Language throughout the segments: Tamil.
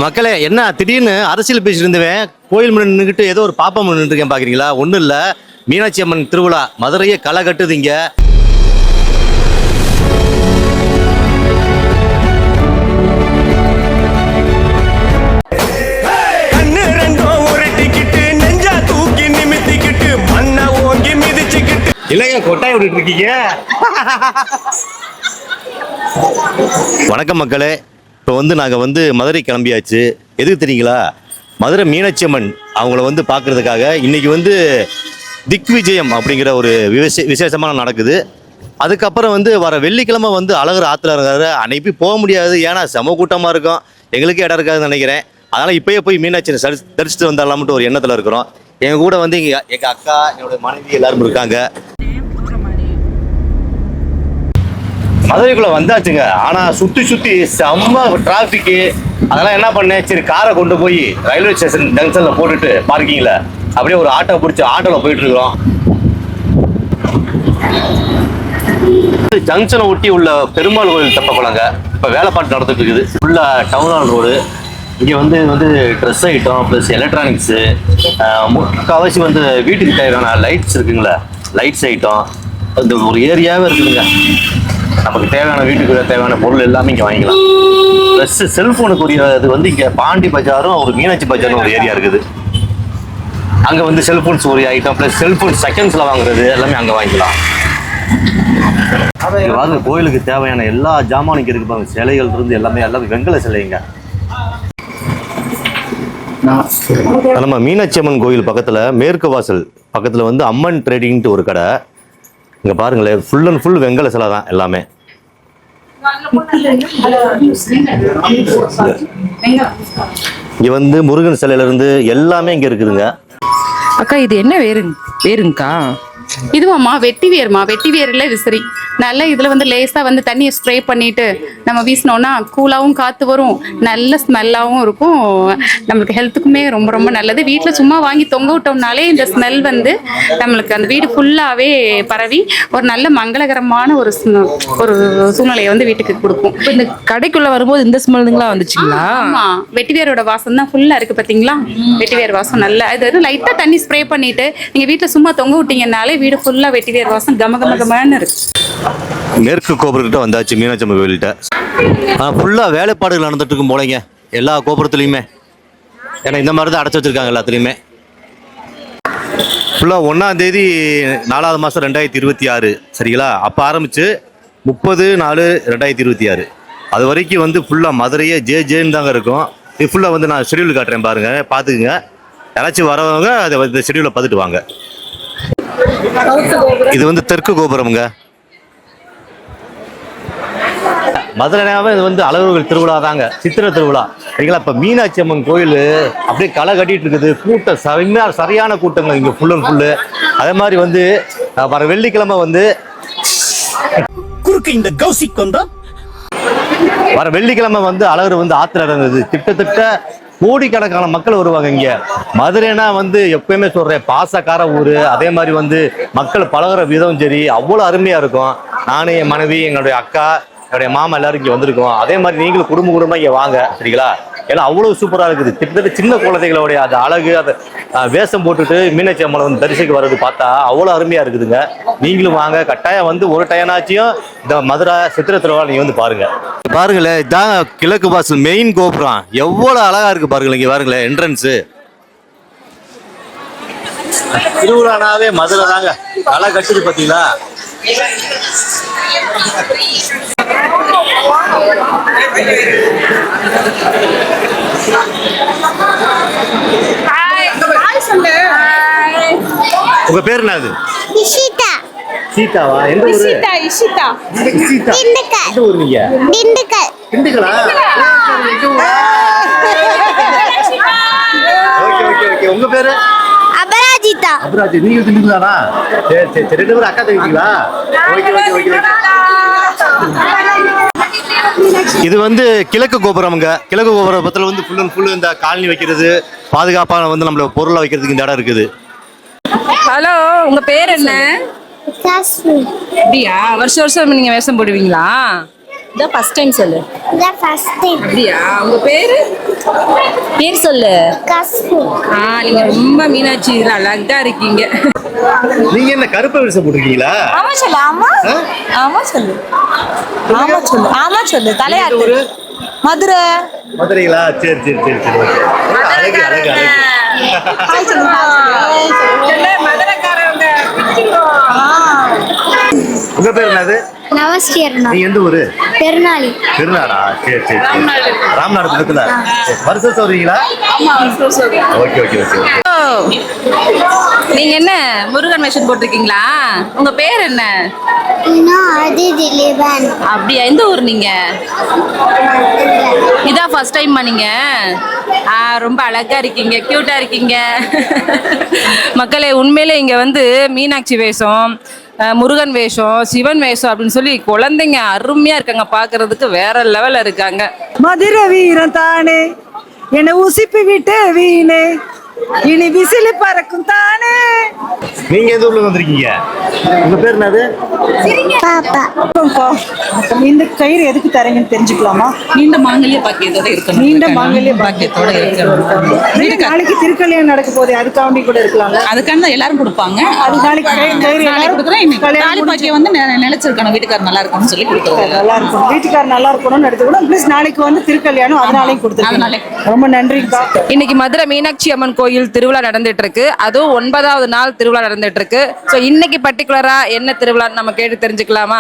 மக்களே, என்ன திடீர்னு அரசியல் பேசிட்டு இருந்தவன் கோயில் முன்னாடி நின்றுக்கிட்டு ஏதோ ஒரு பாப்பா நின்று இருக்கேன் பாக்குறீங்களா? ஒன்றும் இல்லை, மீனாட்சி அம்மன் திருவிழா மதுரையே களை கட்டுது இங்க. இல்லையா கொட்டாய் விட்டுட்டு இருக்கீங்க? வணக்கம் மக்களே. இப்போ நாங்கள் மதுரை கிளம்பியாச்சு. எதுக்கு தெரியுங்களா? மதுரை மீனாட்சி அம்மன் அவங்கள பார்க்குறதுக்காக இன்னைக்கு திக்விஜயம் அப்படிங்கிற ஒரு விசேஷமான நடக்குது. அதுக்கப்புறம் வர வெள்ளிக்கிழமை அழகர் ஆற்றுல இருக்காரு. அன்னைக்கு போக முடியாது, ஏன்னா செம கூட்டமாக இருக்கும், எங்களுக்கு இடம் இருக்காதுன்னு நினைக்கிறேன். அதனால் இப்போயே போய் மீனாட்சி தரிசிட்டு வந்தாலாம்ட்டு ஒரு எண்ணத்தில் இருக்கிறோம். எங்கள் கூட எங்கள் அக்கா, என்னோட மனைவி எல்லாரும் இருக்காங்க. மதுரைக்குள்ள வந்தாச்சுங்க. ஆனா சுத்தி செம்ம டிராபிக்கு. அதெல்லாம் என்ன பண்ணேன், சரி காரை கொண்டு போய் ரயில்வே ஸ்டேஷன் ஜங்ஷன்ல போட்டுட்டு பார்க்கிங்ல அப்படியே ஒரு ஆட்டோ பிடிச்சி ஆட்டோல போயிட்டு இருக்கிறோம். ஜங்ஷனை ஒட்டி உள்ள பெருமாள் கோயில் தெப்பக்குளங்க இப்ப வேலைப்பாட்டு நடந்துட்டு இருக்குது. ஃபுல்லா டவுன் ஹால் ரோடு. இங்க ட்ரெஸ் ஐட்டம் பிளஸ் எலக்ட்ரானிக்ஸ், முக்கால்வாசி வீட்டுக்கு தேவையான லைட்ஸ் இருக்குங்களா, லைட்ஸ் ஐட்டம் இந்த ஒரு ஏரியாவே இருக்குதுங்க. நமக்கு தேவையான வீட்டுக்கு தேவையான பொருள் எல்லாமே இங்கே வாங்கிக்கலாம். ப்ளஸ் செல்ஃபோனுக்குரியது இங்கே பாண்டி பஜாரும் ஒரு மீனாட்சி பஜாரும் ஒரு ஏரியா இருக்குது. அங்கே செல்ஃபோன்ஸ் ஒரு ஐட்டம் ப்ளஸ் செல்ஃபோன் செகண்ட்ஸில் வாங்குறது எல்லாமே அங்கே வாங்கிக்கலாம். வாங்க, கோயிலுக்கு தேவையான எல்லா ஜாமானும் இருக்கு பாருங்க. சிலைகள் இருந்து எல்லாமே வெங்கல சிலைங்க. நம்ம மீனாட்சி அம்மன் கோயில் பக்கத்தில் மேற்கு வாசல் பக்கத்தில் அம்மன் ட்ரேடிங்ட்டு ஒரு கடை. இங்கே பாருங்களேன், ஃபுல் அண்ட் ஃபுல் வெங்கல சிலை தான் எல்லாமே. இங்கே முருகன் சிலையிலிருந்து எல்லாமே இங்கே இருக்குதுங்க. அக்கா, இது என்ன வேறுங்கக்கா? இதுவாம்மா வெட்டி வேர்ல இது சரி. நல்லா இதுல லேசா தண்ணியை ஸ்ப்ரே பண்ணிட்டு நம்ம வீசினோம்னா கூலாவும் காத்து வரும், நல்ல ஸ்மெல்லாவும் இருக்கும். நம்மளுக்கு ஹெல்த்துக்குமே ரொம்ப ரொம்ப நல்லது. வீட்டுல சும்மா வாங்கி தொங்க விட்டோம்னாலே இந்த ஸ்மெல் நம்மளுக்கு அந்த வீடு ஃபுல்லாவே பரவி ஒரு நல்ல மங்களகரமான ஒரு சூழ்நிலையை வீட்டுக்கு கொடுக்கும். இந்த கடைக்குள்ள வரும்போது இந்த ஸ்மெல்லுங்களா வந்துச்சுங்களா? ஆமா, வெட்டிவேரோட வாசம் தான் ஃபுல்லா இருக்கு பாத்தீங்களா? வெட்டிவேர் வாசம் நல்லா இது லைட்டா தண்ணி ஸ்ப்ரே பண்ணிட்டு நீங்க வீட்டுல சும்மா தொங்க விட்டீங்கன்னாலே வீடு ஃபுல்லா வெட்டிவேர் வாசம் கமகமகமான இருக்கு. மேற்கு கோபுரத்திட்ட வந்தாச்சு, மீனாட்சி அம்மன் கோயில்கிட்ட. ஃபுல்லா வேலைப்பாடுகள் நடந்துட்டு இருக்கும் போலங்க எல்லா கோபுரத்துலையுமே. ஏன்னா இந்த மாதிரி தான் அடைச்சி வச்சிருக்காங்க எல்லாத்துலேயுமே. ஃபுல்லாக 1ஆம் தேதி 4வது மாதம் 2026 சரிங்களா? அப்போ ஆரம்பிச்சு 30/4/2026 அது வரைக்கும் ஃபுல்லாக மதுரையே ஜேன்னு தாங்க இருக்கும். இது ஃபுல்லாக நான் ஷெடியூல் காட்டுறேன் பாருங்க, பார்த்துக்குங்க. யாராச்சும் வரவங்க அதை ஷெடியூலை பார்த்துட்டு வாங்க. இது தெற்கு கோபுரம்ங்க. மதுரைனாவே இது அழகர்கள் திருவிழா தாங்க, சித்திரை திருவிழா சரிங்களா? இப்போ மீனாட்சி அம்மன் கோயில் அப்படியே களை கட்டிட்டு இருக்குது. கூட்டம் சரியான கூட்டங்கள் இங்கே ஃபுல் அண்ட் ஃபுல்லு. அதே மாதிரி வர வெள்ளிக்கிழமை குறுக்கு இந்த கௌசிக் வர வெள்ளிக்கிழமை அழகர் ஆத்திர இறங்குது. கிட்டத்தட்ட கோடிக்கணக்கான மக்கள் வருவாங்க இங்க. மதுரைனா எப்பயுமே சொல்றேன், பாசக்கார ஊரு. அதே மாதிரி மக்கள் பழகுற விதம் சரி அவ்வளவு அருமையா இருக்கும். நானே, என் மனைவி, எங்களுடைய அக்கா, என்னுடைய மாமா எல்லாரும் இங்க வந்திருக்கோம். அதே மாதிரி நீங்களும் குடும்பமா இங்க வாங்க சரிங்களா? எல்லாம் அவ்வளவு சூப்பரா இருக்குது. கிட்டத்தட்ட சின்ன குழந்தைகளுடைய அது அழகு, அதை வேஷம் போட்டுட்டு மீனாட்சி அம்மனை தரிசிக்க வர்றது பார்த்தா அவ்வளவு அருமையா இருக்குதுங்க. நீங்களும் வாங்க, கட்டாயம் ஒரு டயனாச்சியும் இந்த மதுரை சித்திரை திருவிழா நீங்க பாருங்க. பாருங்களேன், இதான் கிழக்கு வாசல் மெயின் கோபுரம். எவ்வளவு அழகா இருக்கு பாருங்களேன். இங்க பாருங்களேன், என்ட்ரன்ஸு. திருவிழானாவே மதுரை தாங்க, களை கட்டுது பாத்தீங்களா? உங்க பேர் என்னது? இஷிதா. சீதாவா? எந்த ஊரு? இஷிதா. திண்டுக்கல். எந்த ஊர் நீங்க? திண்டுக்கல். திண்டுக்கலா? ஓகே. உங்க பேரு? அபராஜிதா. அபராஜி. நீங்க திண்டுக்கலானா? சரி. ரெண்டு பேரும் அக்கா தங்கச்சிங்களா? ஓகே. இது கிழக்கு கோபுரம்ங்க. கிழக்கு கோபுரத்தில் ஃபுல் அண்ட் ஃபுல் இந்த காலனி வைக்கிறது, பாதுகாப்பான நம்மள பொருளை வைக்கிறதுக்கு இந்த இடம் இருக்குது. ஹலோ, உங்க பேர் என்ன? காஸ்மி. அப்படியா? வருஷம் நீங்க வேஷம் போடுவீங்களா? இதான் ஃபர்ஸ்ட் டைம் சொல்லு. இதான் ஃபர்ஸ்ட் டைம். அப்படியா? உங்க பேரு? பேர் சொல்லு. கஸ்கு. நீங்க ரொம்ப மீனாட்சி இதுல அழகா இருக்கீங்க. நீங்க என்ன கருப்பு வேஷம் போட்டிருக்கீங்களா? ஆமா சொல்லு. ஆமா ஆமா சொல்லு. ஆமா சொல்லு. ஆமா சொல்லு. தலையாட்டு. மதுரை. மதுரைங்களா? சரி சரி சரி சரி. அழகு அழகு அழகு. ஹாய் சொல்லு. மதுரைக்காரங்க. உங்க பேர் என்னது? நமஸ்காரம். நீங்க எந்த ஊரு? பெருநாளி. திருநாடா? சரி சரி சரி. ராம்நாடு பக்கத்துல. வருஷம் சொல்றீங்களா? Okay okay okay. நீங்க என்ன முருகன் வேஷம் போட்டிருக்கீங்களா? உங்க பேர் என்ன? இன்னும் அது திலீபன். அப்படியா? எந்த ஊர் நீங்க? இதான் ஃபர்ஸ்ட் டைம் நீங்க? ரொம்ப அழகா இருக்கீங்க, கியூட்டா இருக்கீங்க. மக்களே, உண்மையிலே இங்க வந்து மீனாட்சி வேஷம், முருகன் வேஷம், சிவன் வேஷம் அப்படின்னு சொல்லி குழந்தைங்க அருமையா இருக்காங்க, பாக்குறதுக்கு வேற லெவல்ல இருக்காங்க. மதுரை வீரன் தானே என்னை உசிப்பி விட்டு வீணே இனி விசிலி பறக்கும் தானே. நீங்க எந்த ஊர்ல வந்திருக்கீங்க? உங்க பேர் என்னது? பாப்பா. இந்த கயிறு எதுக்கு தரீங்கன்னு தெரிஞ்சுக்கலாமா? நீண்ட மாங்கல்ய பாக்கியத்தோட இருக்கணும். நீண்ட மாங்கல்ய பாக்கியத்தோட இருக்கணும். நாளைக்கு திருக்கல்யாணம் நடக்க போகுது, அதுக்காண்டி கூட இருக்கலாம்ல. அதுக்கான எல்லாரும் கொடுப்பாங்க. அது நாளைக்கு கயிறு எல்லாரும் தாலி பாக்கியம் வந்து நிலைச்சிருக்கணும், வீட்டுக்காரர் நல்லா இருக்கும்னு சொல்லி கொடுத்துருவோம். நல்லா இருக்கும், வீட்டுக்காரர் நல்லா இருக்கணும்னு எடுத்துக்கணும். பிளஸ் நாளைக்கு வந்து திருக்கல்யாணம், அதனாலையும் கொடுத்துருக்கோம். ரொம்ப நன்றிக்கா. இன்னைக்கு மதுரை மீனாட்சி அம்மன் கோயில் திருவிழா நடந்துட்டு இருக்கு. அதுவும் 9வது நாள் திருவிழா நடந்துட்டு இருக்கு. ஸோ இன்னைக்கு பர்டிகுலரா என்ன திருவிழான்னு நம்ம கேட்டு தெரிஞ்சுக்கலாமா?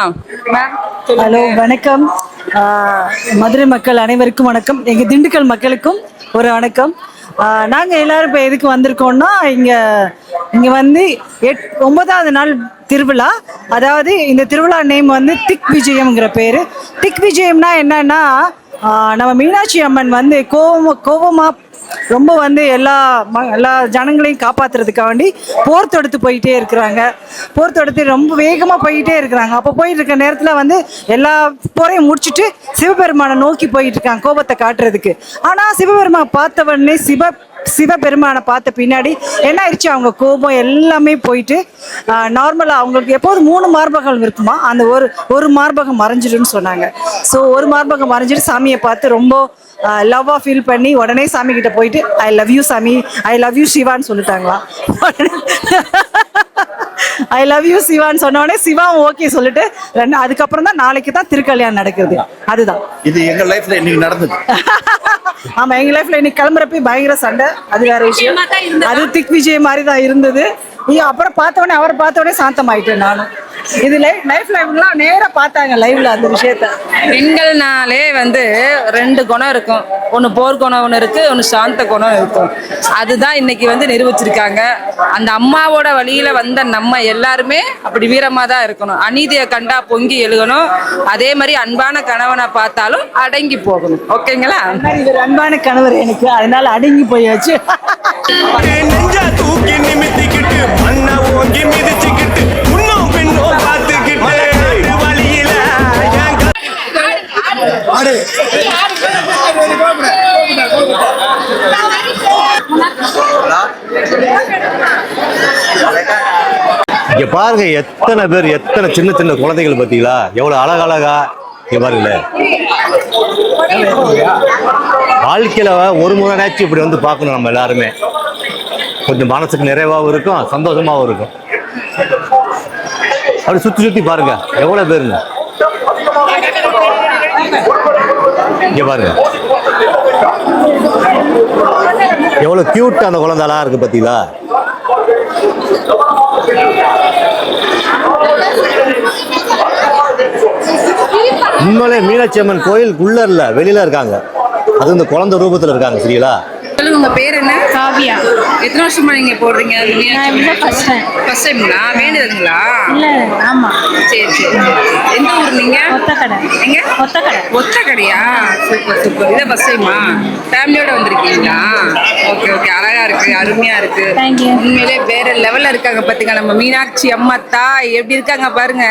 ஹலோ, வணக்கம். மதுரை மக்கள் அனைவருக்கும் வணக்கம். எங்க திண்டுக்கல் மக்களுக்கும் ஒரு வணக்கம். நாங்கள் எல்லாரும் இப்போ எதுக்கு வந்திருக்கோம்னா, இங்கே வந்து 9வது நாள் திருவிழா. அதாவது இந்த திருவிழா நேம் வந்து திக் விஜயம்ங்கிற பேர். திக் விஜயம்னா என்னன்னா, நம்ம மீனாட்சி அம்மன் வந்து கோவமா ரொம்ப வந்து எல்லா ஜனங்களையும் காப்பாற்றுறதுக்காண்டி போர் தொடுத்து போயிட்டே இருக்கிறாங்க. போர் தொடுத்து ரொம்ப வேகமாக போயிட்டே இருக்கிறாங்க. அப்போ போயிட்டு இருக்க நேரத்தில் வந்து எல்லா போரையும் முடிச்சுட்டு சிவபெருமானை நோக்கி போயிட்டு இருக்காங்க, கோபத்தை காட்டுறதுக்கு. ஆனால் சிவபெருமான் பார்த்தவொடனே சிவபெருமானை பார்த்த பின்னாடி என்ன ஆயிடுச்சு, அவங்க கோபம் எல்லாமே போயிட்டு நார்மலாக அவங்களுக்கு எப்போது 3 மார்பகம் இருக்குமா, அந்த ஒரு மார்பகம் மறைஞ்சிடுன்னு சொன்னாங்க. ஸோ ஒரு மார்பகம் மறைஞ்சிட்டு சாமியை பார்த்து ரொம்ப லவ்வாக ஃபீல் பண்ணி உடனே சாமி கிட்ட போயிட்டு ஐ லவ் யூ சாமி, ஐ லவ் யூ சிவான்னு சொல்லிட்டாங்களா. ஐ லவ் யூ சிவான்னு சொன்னோடனே சிவாவும் ஓகே சொல்லிட்டு அதுக்கப்புறம் தான் நாளைக்கு தான் திருக்கல்யாணம் நடக்குது. அதுதான் இது எங்க லைஃப்ல இன்னைக்கு நடந்தது. ஆமா, எங்க லைஃப்ல இன்னைக்கு கிளம்புறப்ப பயங்கர சண்டை, அது வேற விஷயம். அது திக் விஜய் மாதிரி தான் இருந்தது. அப்புறம் பார்த்தவொடனே அவரை பார்த்தவொடனே சாந்தம் ஆயிட்டேன் நானும். இது லைவ்லாம் நேரா பார்த்தாங்க லைவ்ல அந்த விஷயத்த. பெண்கள்னாலே வந்து 2 குணம் இருக்கும். ஒன்று போர் குணம் ஒன்று இருக்கு, ஒன்று சாந்த குணம் இருக்கும். அதுதான் இன்னைக்கு வந்து நிரூபிச்சிருக்காங்க. அந்த அம்மாவோட வழியில வந்த நம்ம எல்லாருமே அப்படி வீரமா தான் இருக்கணும். அநீதியை கண்டா பொங்கி எழுகணும். அதே மாதிரி அன்பான கணவனை பார்த்தாலும் அடங்கி போகணும். ஓகேங்களா? இவர் அன்பான கணவர் எனக்கு, அதனால அடங்கி போயாச்சு. தூக்கி நிமித்திக்கிட்டு மண்ண ஓங்கி மிதிச்சுக்கிட்டு முன்னும் பின்னும் பார்த்துக்கிட்டு வழியில இங்க பாருங்க, எத்தனை பேர், எத்தனை சின்ன சின்ன குழந்தைகள் பார்த்தீங்களா, எவ்வளவு அழகழகா. இங்க பாருங்க, வாழ்க்கையில ஒரு முறையாச்சும் இப்படி வந்து பார்க்கணும் நம்ம எல்லாருமே. கொஞ்சம் மனசுக்கு நிறைவாகவும் இருக்கும், சந்தோஷமாகவும் இருக்கும். அப்படி சுத்தி பாருங்க எவ்வளவு பேருங்க. இங்க பாருங்க எவ்வளவு கியூட்டா அந்த குழந்தை அழகா இருக்கு பாத்தீங்களா. உண்மையிலே மீனாட்சி அம்மன் கோயில் உள்ள இல்ல, வெளியில இருக்காங்க. அது இந்த குழந்தை ரூபத்துல இருக்காங்க. சரிங்களா? சொல்லுங்க, உங்க பேர் என்ன? காவியா. எத்தனை வருஷமா நீங்க போடுறீங்க? ஃபர்ஸ்ட் டைம்ங்களா? வேண்டுதுங்களா? இல்ல, ஆமா. சரி சரி. எந்த ஊர் நீங்க? ஒத்தக்கடை. எங்க? ஒத்தக்கடை. ஒத்தக்கடையா? Super super. இதை ஃபர்ஸ்ட் டைமா? ஃபேமிலியோட வந்திருக்கீங்களா? Okay okay. அழகா இருக்கு, அருமையா இருக்கு. Thank you. உண்மையிலே வேற லெவல்ல இருக்காங்க பாத்தீங்க. நம்ம மீனாட்சி அம்மா தாய் எப்படி இருக்காங்க பாருங்க.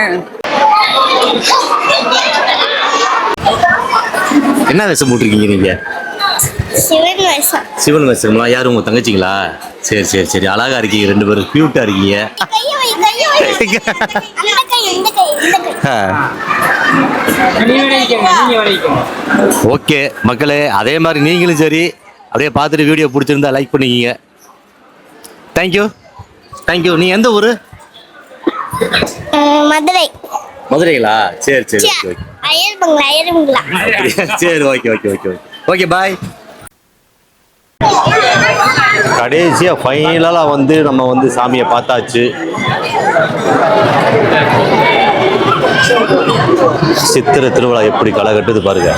என்ன வேஷம் போட்டிருக்கீங்க நீங்க? சிவன் வேஷம். சிவன் வச்சிருங்களா? யார் உங்க தங்கச்சிங்களா? சரி சரி சரி, அழகா இருக்கீங்க, ரெண்டு பேரும் கியூட்டா இருக்கீங்க. கையை வை, கையை வை. அந்த கை, இந்த கை, இந்த கை. ஓகே மக்களே, அதே மாதிரி நீங்களும் சரி அப்படியே பார்த்துட்டு வீடியோ பிடிச்சிருந்தா லைக் பண்ணிக்கிங்க. Thank you thank you. நீ எந்த ஊர்? மதுரை. மதுரைங்களா? சரி சரி ஓகே ஓகே. அயர்பங்களா, அயர்பங்களா. சரி okay okay okay okay bye. கடைசியாக ஃபைனலாக வந்து நம்ம வந்து சாமியை பார்த்தாச்சு. சித்திரை திருவிழா எப்படி களை கட்டுது பாருங்க.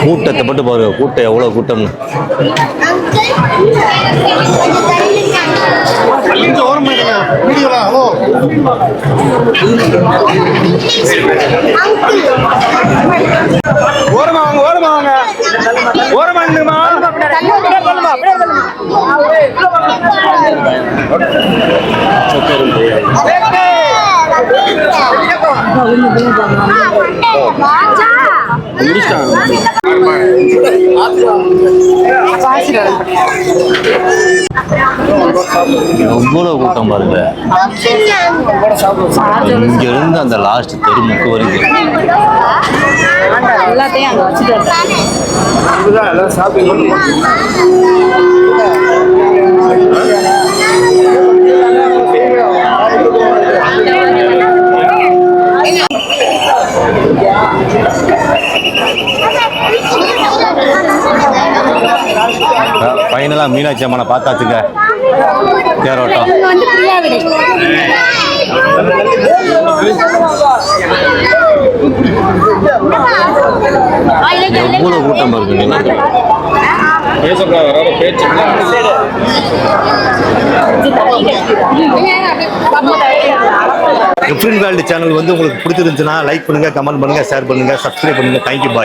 கூட்டத்தை மட்டும் பாருங்க, கூட்டம் எவ்வளோ கூட்டம். ஓரமா வாங்க, ஓரமா வாங்க, ஓரமா நின்னுமா. எவ்வளவு கூட்டம் பாருங்க. இங்க இருந்து அந்த லாஸ்ட் தெருமுக்கு வரைக்கும். எல்லாத்தையும் அங்கே வச்சுட்டு ஃபைனலாக மீனாட்சி அம்மனை பார்த்தாச்சுங்க. தேரோட்டம் எவ்வளோ கூட்டம் இருக்குங்க. டிஃப்ரெண்ட் வேர்ல்டு சேனல் வந்து உங்களுக்கு பிடிச்சிருந்துச்சுன்னா லைக் பண்ணுங்க, கமெண்ட் பண்ணுங்க, ஷேர் பண்ணுங்க, சப்ஸ்கிரைப் பண்ணுங்க. Thank you bye.